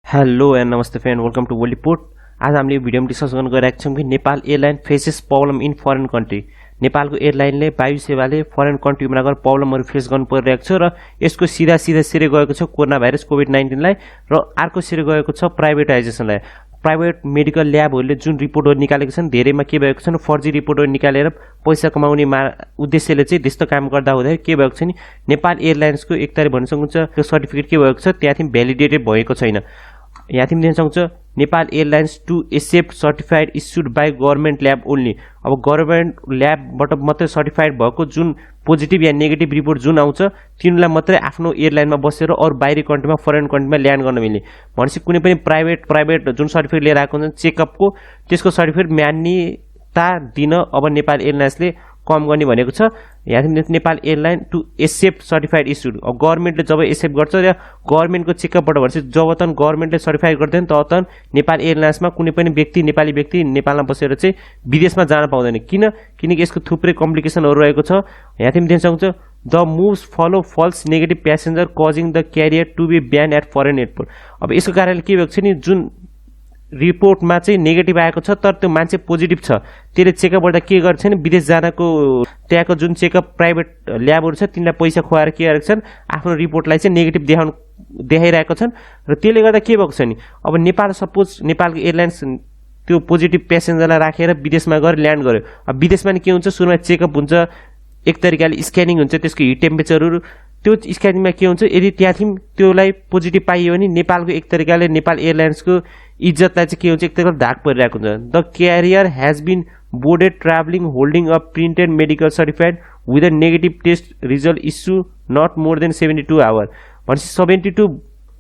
Hello and नमस्ते friend, welcome to world report. आज हामीले भिडियोमा डिस्कस गर्न गइरहेका छौँ कि Nepal airline faces problem in foreign country. नेपालको एयरलाइनले वायु सेवाले फरेन कन्ट्रीमा गएर प्रब्लमहरू फेस गर्नु परिरहेको छ र यसको सिधा सिरे गएको छ कोरोना भाइरस कोभिड-19लाई र अर्को सिरे गएको छ प्राइभेटाइजेसनलाई। प्राइभेट मेडिकल ल्याबहरूले जुन रिपोर्टहरू निकालेका छन् धेरैमा के भएको छ फर्जी रिपोर्टहरू निकालेर पैसा कमाउने उद्देश्यले चाहिँ त्यस्तो काम गर्दा हुँदाखेरि के भएको छ नि नेपाल एयरलाइन्सको एक तारिक भन्न सक्नुहुन्छ त्यो सर्टिफिकेट के भएको छ त्यहाँ भ्यालिडेटेड भएको छैन। यहाँ तिमी दिन सक्छ Nepal airlines to accept certified issued by government lab only. अब गभर्मेन्ट ल्याबबाट मात्रै सर्टिफाइड भएको जुन पोजिटिभ या नेगेटिभ रिपोर्ट जुन आउँछ तिनीलाई मात्रै आफ्नो एयरलाइनमा बसेर अरू बाहिरी कन्ट्रीमा फरेन कन्ट्रीमा ल्यान्ड गर्न मिल्ने। भनेपछि कुनै पनि प्राइभेट जुन सर्टिफिकेट लिएर आएको हुन्छ चेकअपको त्यसको सर्टिफिकेट मान्यता दिन अब नेपाल एयरलाइन्सले कम गर्ने भनेको छ। यहाँ Nepal airline to accept certified issued. अब गभर्मेन्टले जब एक्सेप्ट गर्छ या गभर्मेन्टको चेकअपबाट भनेपछि जब त गभर्मेन्टले सर्टिफाइड गर्दैन तब त नेपाल एयरलाइन्समा कुनै पनि नेपाली व्यक्ति नेपालमा बसेर चाहिँ विदेशमा जान पाउँदैन। किनकि यसको थुप्रै कम्प्लिकेसनहरू रहेको छ। यहाँ तिमी देख्न सक्छौ the moves follow false negative passenger causing the carrier to be ban at foreign airport. अब यसको कारणले के भएको छ नि जुन रिपोर्टमा चाहिँ नेगेटिभ आएको छ तर त्यो मान्छे पोजिटिभ छ त्यसले चेकअप गर्दा के गर्छ नि विदेश जानको त्यहाँको जुन चेकअप प्राइभेट ल्याबहरू छ तिनीलाई पैसा खुवाएर के गरेको छन् आफ्नो रिपोर्टलाई चाहिँ नेगेटिभ देखाइरहेको छन् र त्यसले गर्दा के भएको छ नि अब नेपाल सपोज नेपालको एयरलाइन्स त्यो पोजिटिभ प्यासेन्जरलाई राखेर विदेशमा गएर ल्यान्ड गर्यो। अब विदेशमा नि के हुन्छ सुरुमा चेकअप हुन्छ एक तरिकाले स्क्यानिङ हुन्छ त्यसको हिट टेम्परेचरहरू त्यो स्क्यानिङमा के हुन्छ यदि त्यहाँ त्योलाई पोजिटिभ पाइयो भने नेपालको एक तरिकाले नेपाल एयरलाइन्सको इज्जतलाई चाहिँ के हुन्छ एक तरिकाले धाक परिरहेको हुन्छ। The carrier has been boarded travelling holding a printed medical certified with a negative test result issue not more than 72 hour. भनेपछि 72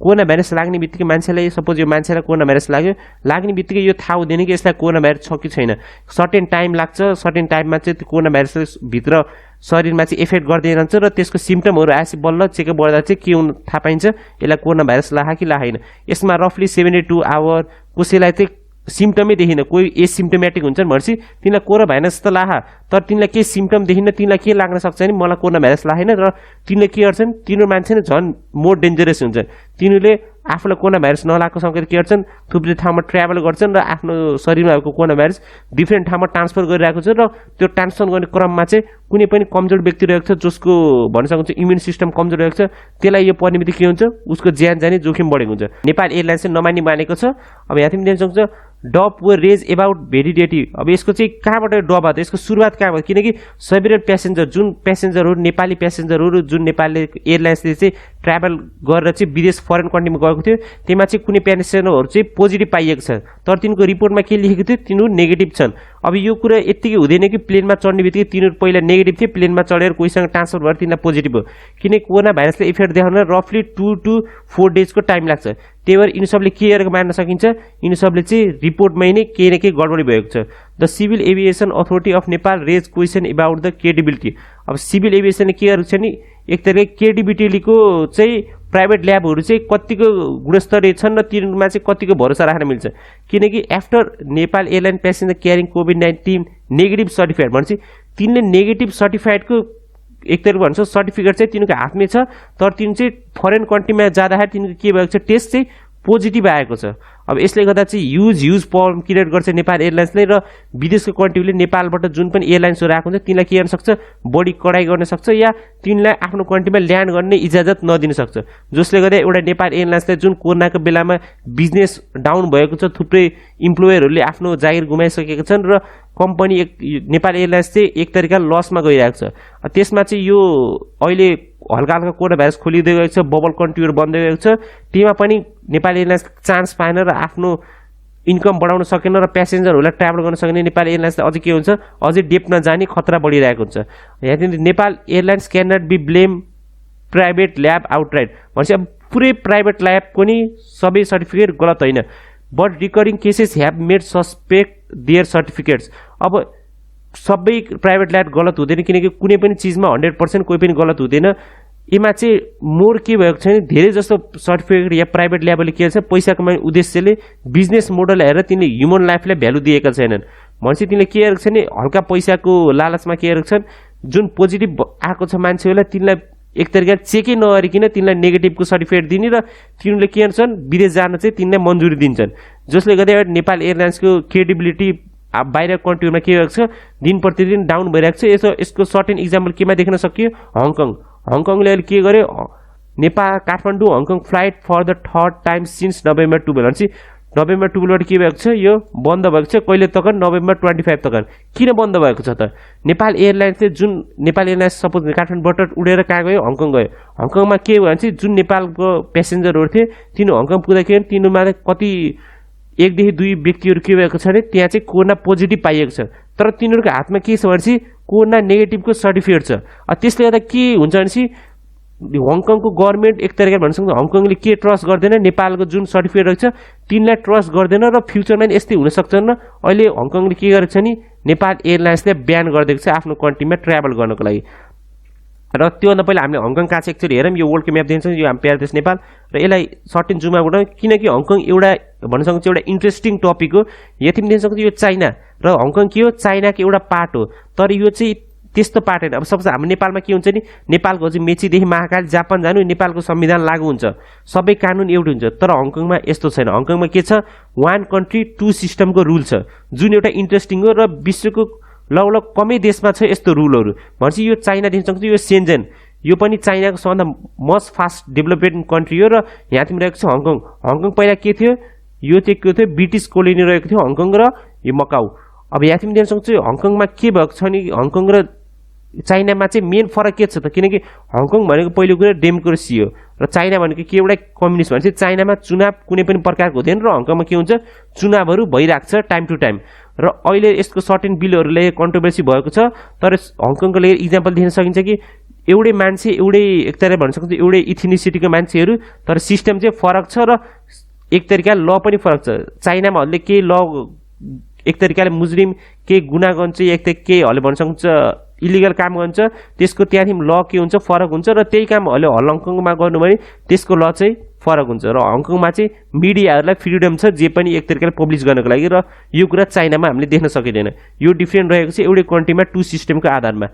कोरोना भाइरस लाग्ने बित्तिकै मान्छेलाई सपोज यो मान्छेलाई कोरोना भाइरस लाग्ने बित्तिकै यो थाहा हुँदैन कि यसलाई कोरोना भाइरस छ कि छैन। सर्टेन टाइम लाग्छ, सर्टेन टाइममा चाहिँ त्यो कोरोना भाइरसले भित्र शरीरमा चाहिँ इफेक्ट गर्दै रहन्छ र त्यसको सिम्टमहरू आएपछि बल्ल चेकअप गर्दा चाहिँ के हुन थाहा पाइन्छ यसलाई कोरोना भाइरस लाग्यो कि लागेन। यसमा रफली 72 आवर कसैलाई चाहिँ सिम्टमै देखिन कोही एसिम्टोमेटिक हुन्छन् भनेपछि तिनीलाई कोरोना भाइरस त लाहा तर तिनीलाई केही सिम्टम देखिन्न तिनीलाई के लाग्न सक्छ नि मलाई कोरोना भाइरस लागेन र तिनीले के गर्छन् तिनीहरू मान्छे नै झन् मोर डेन्जरस हुन्छ। तिनीहरूले आफूलाई कोरोना भाइरस नलागेको सँगै के गर्छन् थुप्रै ठाउँमा ट्राभल गर्छन् र आफ्नो शरीरमा भएको कोरोना भाइरस डिफ्रेन्ट ठाउँमा ट्रान्सफर गरिरहेको छ र त्यो ट्रान्सफर गर्ने क्रममा चाहिँ कुनै पनि कमजोर व्यक्ति रहेको छ जसको भन्न सक्नुहुन्छ इम्युन सिस्टम कमजोर रहेको छ त्यसलाई यो पर्ने बित्तिकै के हुन्छ उसको ज्यान जाने जोखिम बढेको हुन्छ। नेपाल एयरलाइन्स चाहिँ नमान्ने मानेको छ। अब यहाँ तिमी देख्न सक्छ डप वर रेज एबाउट भेलिडिटी। अब यसको चाहिँ कहाँबाट डप भयो यसको सुरुवात कहाँ भयो किनकि सेभरल प्यासेन्जर जुन प्यासेन्जरहरू नेपाली प्यासेन्जरहरू जुन नेपालले एयरलाइन्सले चाहिँ ट्राभल गरेर चाहिँ विदेश फरेन कन्ट्रीमा गएको थियो त्यसमा चाहिँ कुनै प्यासेन्जरहरू चाहिँ पोजिटिभ पाइएको छ तर तिनीहरूको रिपोर्टमा के लेखेको थियो तिनीहरू नेगेटिभ छन्। अब यो कुरा यत्तिकै हुँदैन कि प्लेनमा चढ्ने बित्तिकै तिनीहरू पहिला नेगेटिभ थिए प्लेनमा चढेर कोहीसँग ट्रान्सफर भएर तिनीलाई पोजिटिभ हो किनकि कोरोना भाइरसले इफेक्ट देखाउन रफली 2 to 4 डेजको टाइम लाग्छ। त्यही भएर यिनी सबले के गरेर मान्न सकिन्छ यिनी सबले चाहिँ रिपोर्टमै नै केही न केही गडबडी भएको छ। The civil aviation authority of Nepal raise question about the credibility. अब सिभिल एभिएसनले के गरेको छ नि एक तरिका क्रेडिबिलिटीको चाहिँ प्राइभेट ल्याबहरू चाहिँ कतिको गुणस्तरीय छन् र तिनीहरूमा चाहिँ कतिको भरोसा राख्न मिल्छ किनकि after Nepal airline passenger carrying COVID-19 negative certified भनेपछि तिनले नेगेटिभ सर्टिफाइडको एक तरिका भन्छ सर्टिफिकेट चाहिँ तिनीहरूको हातमै छ तर तिनी चाहिँ फरेन कन्ट्रीमा जाँदाखेरि तिनीहरूको के भएको छ टेस्ट चाहिँ पोजिटिभ आएको छ। अब यसले गर्दा चाहिँ ह्युज प्रब्लम क्रिएट गर्छ नेपाल एयरलाइन्सले र विदेशको कन्ट्रीले नेपालबाट जुन पनि एयरलाइन्सहरू आएको हुन्छ तिनीलाई के गर्न सक्छ बढी कडाइ गर्न सक्छ या तिनीलाई आफ्नो कन्ट्रीमा ल्यान्ड गर्ने इजाजत नदिन सक्छ जसले गर्दा एउटा नेपाल एयरलाइन्सले जुन कोरोनाको बेलामा बिजनेस डाउन भएको छ थुप्रै इम्प्लोयरहरूले आफ्नो जागिर गुमाइसकेका छन् र कम्पनी नेपाल एयरलाइन्स चाहिँ एक तरिका लसमा गइरहेको छ। त्यसमा चाहिँ यो अहिले हल्का हल्का कोरोना भाइरस खोलिँदै गएको छ बबल कन्ट्रीहरू बन्दै गएको छ त्यहीमा पनि नेपाल एयरलाइन्स चान्स पाएन र आफ्नो इन्कम बढाउन सकेन र प्यासेन्जरहरूलाई ट्राभल गर्न सकेन नेपाल एयरलाइन्सले अझै के हुन्छ अझै डेप नजाने खतरा बढिरहेको हुन्छ। यहाँ Nepal airlines can not be blame private lab outright भनेपछि अब पुरै प्राइभेट ल्याबको नि सबै सर्टिफिकेट गलत होइन but recurring cases have made suspect their certificates. अब सबै प्राइभेट ल्याब गलत हुँदैन किनकि कुनै पनि चिजमा 100% कोही पनि गलत हुँदैन। यसमा चाहिँ मोर के भएको छ नि धेरै जस्तो सर्टिफिकेट या प्राइभेट ल्याबले के छ पैसा कमाउने उद्देश्यले बिजनेस मोडल हेरेर तिनीले ह्युमन लाइफलाई भ्यालु दिएका छैनन् भनेपछि तिनीले के गरेको छ नि हल्का पैसाको लालचमा के गरेको छन् जुन पोजिटिभ आएको छ मान्छेहरूलाई तिनीलाई एक तरिका चेकै नगरिकन तिनलाई नेगेटिभको सर्टिफिकेट दिने र तिनीहरूले के गर्छन् विदेश जान चाहिँ तिनलाई मन्जुरी दिन्छन्, जसले गर्दा नेपाल एयरलाइन्सको क्रेडिबिलिटी बाहिर कन्ट्रीमा के भएको छ दिन प्रतिदिन डाउन भइरहेको छ। यसको सर्टेन इक्जाम्पल केमा देख्न सकियो? हङकङले अहिले के गर्यो, Nepal Kathmandu Hong Kong flight for the third time since November 12 भनेपछि नोभेम्बर 12बाट के भएको छ, यो बन्द भएको छ। कहिले तक? नोभेम्बर 25 तक। किन बन्द भएको छ त? नेपाल एयरलाइन्सले जुन नेपाल एयरलाइन्स सपोज काठमाडौँबाट उडेर कहाँ गयो? हङकङ गयो। हङकङमा के भयो भने चाहिँ जुन नेपालको प्यासेन्जरहरू थिए तिनीहरू हङकङ पुग्दाखेरि तिनीहरूमा कति 1 देखि 2 व्यक्तिहरू के भएको छ भने त्यहाँ चाहिँ कोरोना पोजिटिभ पाइएको छ, तर तिनीहरूको हातमा के छ भनेपछि कोरोना नेगेटिभको सर्टिफिकेट छ। त्यसले गर्दा के हुन्छ भनेपछि हङकङको गभर्मेन्ट एक तरिकाले भन्न सक्छ हङकङले के ट्रस्ट गर्दैन, नेपालको जुन सर्टिफिकेट रहेछ तिनलाई ट्रस्ट गर्दैन र फ्युचरमा यस्तै हुन सक्छन्। अहिले हङकङले के गरेको छ नि नेपाल एयरलाइन्सले ब्यान गरिदिएको छ आफ्नो कन्ट्रीमा ट्राभल गर्नको लागि। र त्योभन्दा पहिला हामीले हङकङ कहाँ छ एकचोटि हेरौँ। यो वर्ल्डको म्याप दिन्छ, यो हाम्रो प्यारो देश नेपाल र यसलाई सर्टेन जुम आउट, किनकि हङकङ एउटा भन्न सक्छ एउटा इन्ट्रेस्टिङ टपिक हो। यति पनि दिन सक्छ यो चाइना र हङकङ के हो, चाइनाको एउटा पार्ट हो, तर यो चाहिँ त्यस्तो पार्ट होइन। अब सपोज हाम्रो नेपालमा के हुन्छ नि, नेपालको चाहिँ मेचीदेखि महाकाली जापान जानु नेपालको संविधान लागू हुन्छ, सबै कानुन एउटै हुन्छ, तर हङकङमा यस्तो छैन। हङकङमा के छ, 1 कन्ट्री 2 सिस्टमको रुल छ, जुन एउटा इन्ट्रेस्टिङ हो र विश्वको लगभग कमै देशमा छ यस्तो रुलहरू। भनेपछि यो चाइना दिन सक्छ, यो सेन्जेन यो पनि चाइनाको सबभन्दा मोस्ट फास्ट डेभलपमेन्ट कन्ट्री हो। र यहाँ तिमी रहेको छ हङकङ पहिला के थियो, यो चाहिँ के थियो ब्रिटिस कोलोनी रहेको थियो हङकङ र यो मकाउ। अब यहाँ तिमी दिन सक्छौ हङकङमा के भएको छ नि, हङकङ र चाइनामा चाहिँ मेन फरक के छ त, किनकि हङकङ भनेको पहिलो कुरा डेमोक्रेसी हो र चाइना भनेको के एउटा कम्युनिस्ट। भनेपछि चाइनामा चुनाव कुनै पनि प्रकारको हुँदैन र हङकङमा के हुन्छ चुनावहरू भइरहेको छ टाइम टु टाइम। र अहिले यसको सर्टेन बिलहरूले कन्ट्रोभर्सी भएको छ, तर हङकङको लागि इक्जाम्पल दिन सकिन्छ कि एउटै मान्छे एउटै एक तरिकाले भन्न सक्छ एउटै इथिनिसिटीको मान्छेहरू, तर सिस्टम चाहिँ फरक छ र एक तरिकाले ल पनि फरक छ। चाइनामाहरूले केही ल एक तरिकाले मुस्लिम केही गुना गर्छ, एक त केहीहरूले भन्न सक्छ इलिगल काम गर्छ, त्यसको त्यहाँदेखि ल के हुन्छ फरक हुन्छ र त्यही काम अहिले हङकङमा गर्नु भने त्यसको ल चाहिँ फरक हुन्छ। र हङकङमा चाहिँ मिडियाहरूलाई फ्रिडम छ जे पनि एक तरिकाले पब्लिस गर्नको लागि, र यो कुरा चाइनामा हामीले देख्न सकिँदैन। यो डिफ्रेन्ट रहेको छ एउटै कन्ट्रीमा 2 सिस्टमको आधारमा।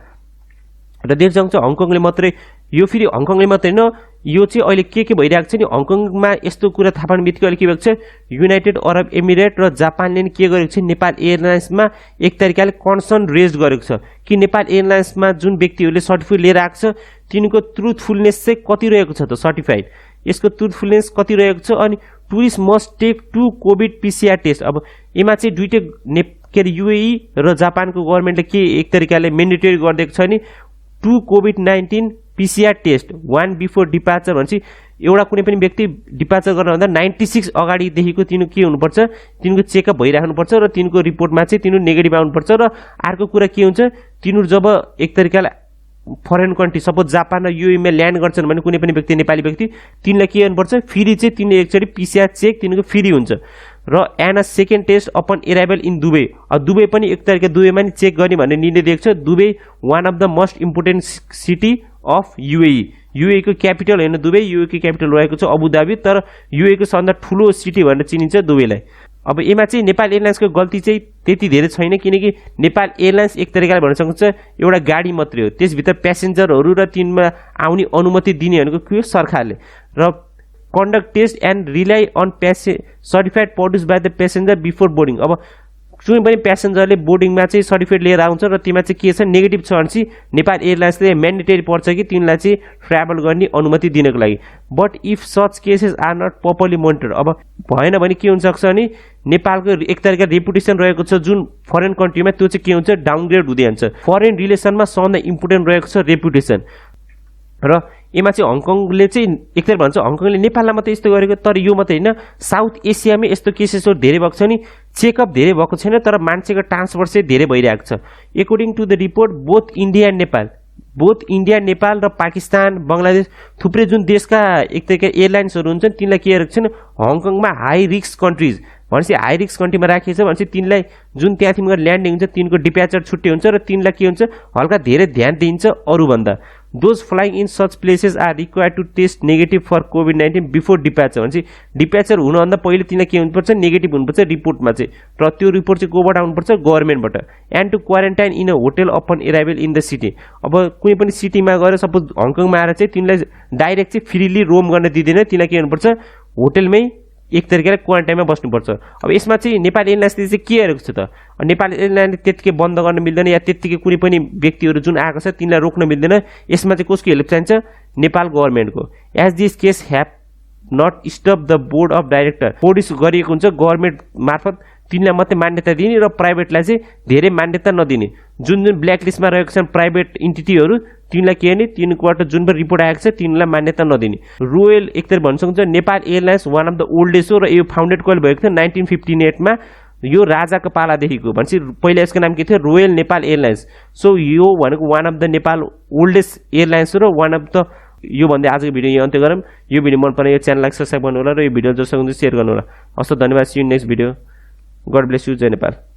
र देख्न सक्छ हङकङले मात्रै यो फेरि हङकङले मात्रै होइन, यो चाहिँ अहिले के भइरहेको छ नि हङकङमा यस्तो कुरा थाहा पाउने बित्तिकै अहिले के भएको छ, युनाइटेड अरब एमिरेट र जापानले के गरेको छ नेपाल एयरलाइन्समा एक तरिकाले कन्सर्न रेज गरेको छ कि नेपाल एयरलाइन्समा जुन व्यक्तिहरूले सर्टिफिकेट लिएर आएको छ तिनको ट्रुथफुलनेस चाहिँ कति रहेको छ त, सर्टिफाइड यसको ट्रुथफुलनेस कति रहेको छ। अनि tourist must take 2 covid PCR test. अब यसमा चाहिँ दुईटै के अरे UAE र जापानको गभर्मेन्टले के एक तरिकाले मेन्डेटरी गरिदिएको छ नि 2 COVID-19 PCR test 1 before departure. भनेपछि एउटा कुनै पनि व्यक्ति डिपार्चर गर्नुभन्दा 96 अगाडिदेखिको तिनीहरू के हुनुपर्छ, तिनीहरूको चेकअप भइराख्नुपर्छ र तिनीहरूको रिपोर्टमा चाहिँ तिनीहरू नेगेटिभ आउनुपर्छ। र अर्को कुरा के हुन्छ, तिनीहरू जब एक तरिकाले फरेन कन्ट्री सपोज जापान र UAE मा ल्यान्ड गर्छन् भने कुनै पनि व्यक्ति नेपाली व्यक्ति तिनलाई के गर्नुपर्छ, फेरि चाहिँ तिनीले एकचोटि PCR चेक तिनीहरूको फ्री हुन्छ र and a second test upon arrival in Dubai. Dubai पनि एक तरिका दुबईमा नि चेक गर्ने भन्ने निर्णय दिएको छ। Dubai one of the most important city of UAE को क्यापिटल होइन दुबई, UAE को क्यापिटल रहेको छ अबुधाबी, तर UAE को सबभन्दा ठुलो सिटी भनेर चिनिन्छ दुबईलाई। अब यसमा चाहिँ नेपाल एयरलाइन्सको गल्ती चाहिँ त्यति धेरै छैन, किनकि नेपाल एयरलाइन्स एक तरिकाले भन्न सक्छ एउटा गाडी मात्रै हो, त्यसभित्र प्यासेन्जरहरू र तिनमा आउने अनुमति दिने भनेको के हो सरकारले। र conduct test and rely on certified produced by the passenger before boarding। अब जुन पनि प्यासेन्जरले बोर्डिङमा चाहिँ सर्टिफिकेट लिएर आउँछ र त्यसमा चाहिँ के छ नेगेटिभ छ भने चाहिँ नेपाल एयरलाइन्सले म्यान्डेटरी पर्छ कि तिनलाई चाहिँ ट्राभल गर्ने अनुमति दिनको लागि। But if such cases are not properly monitor, अब भएन भने के हुनसक्छ भने नेपालको एक तरिका रेपुटेसन रहेको छ जुन फरेन कन्ट्रीमा त्यो चाहिँ के हुन्छ डाउनग्रेड हुँदै जान्छ। फरेन रिलेसनमा सबभन्दा इम्पोर्टेन्ट रहेको छ रेपुटेसन। र यसमा चाहिँ हङकङले चाहिँ एक तरिका भन्छ हङकङले नेपाललाई मात्रै यस्तो गरेको, तर यो मात्रै होइन साउथ एसियामै यस्तो केसेसहरू धेरै भएको छ नि, चेकअप धेरै भएको छैन तर मान्छेको ट्रान्सफर चाहिँ धेरै भइरहेको छ। According to the report both India and Nepal र पाकिस्तान बङ्गलादेश थुप्रै जुन देशका एक तरिका एयरलाइन्सहरू हुन्छन् तिनलाई के गरेको छन् हङकङमा हाई रिस्क कन्ट्रिज भनेपछि हाई रिस्क कन्ट्रीमा राखिएको छ भनेपछि तिनलाई जुन त्यहाँदेखि गएर ल्यान्डिङ हुन्छ तिनको डिप्याचर छुट्टै हुन्छ र तिनलाई के हुन्छ हल्का धेरै ध्यान दिइन्छ अरूभन्दा those flying in such places are required to test negative for कोभिड-19 बिफोर डिप्याचर भनेपछि डिप्याचर हुनुभन्दा पहिले तिनलाई के हुनुपर्छ नेगेटिभ हुनुपर्छ रिपोर्टमा चाहिँ र त्यो रिपोर्ट चाहिँ कोबाट आउनुपर्छ गभर्मेन्टबाट and to quarantine in a hotel upon arrival in the city अब कुनै पनि सिटीमा गएर सपोज हङकङमा आएर चाहिँ तिनलाई डाइरेक्ट चाहिँ फ्रीली रोम गर्न दिँदैन तिनलाई के गर्नुपर्छ होटलमै एक तरिकाले क्वारेन्टाइनमा बस्नुपर्छ अब यसमा चाहिँ नेपाल एयरलाइन्सले चाहिँ के गरेको छ त नेपाल एयरलाइन्सले त्यतिकै बन्द गर्न मिल्दैन या त्यतिकै कुनै पनि व्यक्तिहरू जुन आएको छ तिनलाई रोक्न मिल्दैन यसमा चाहिँ कसको हेल्प चाहिन्छ नेपाल गभर्मेन्टको as this case have not stop the board of director board गरिएको हुन्छ गभर्मेन्ट मार्फत तिनलाई मात्रै मान्यता दिने र प्राइभेटलाई चाहिँ धेरै मान्यता नदिने जुन जुन ब्ल्याक लिस्टमा रहेको छन् प्राइभेट इन्टिटीहरू तिनलाई के गर्ने तिनकोबाट जुन पनि रिपोर्ट आएको छ तिनलाई मान्यता नदिने रोयल एक तरिका भन्न सक्नुहुन्छ Nepal airlines one of the oldest हो र यो फाउन्डेड कहिले भएको थियो 1958 मा यो राजाको पालादेखिको भनेपछि पहिला यसको नाम के थियो रोयल नेपाल एयरलाइन्स सो यो भनेको one of the Nepal oldest airlines हो र वान अफ द यो भन्दै आजको भिडियो यहाँ अन्त्य गरौँ यो भिडियो मन पर्ने यो च्यानललाई सब्स्क्राइब गर्नु होला र यो भिडियो जसो हुन्छ सेयर गर्नु होला हस् धन्यवाद see you next video god bless you जय नेपाल।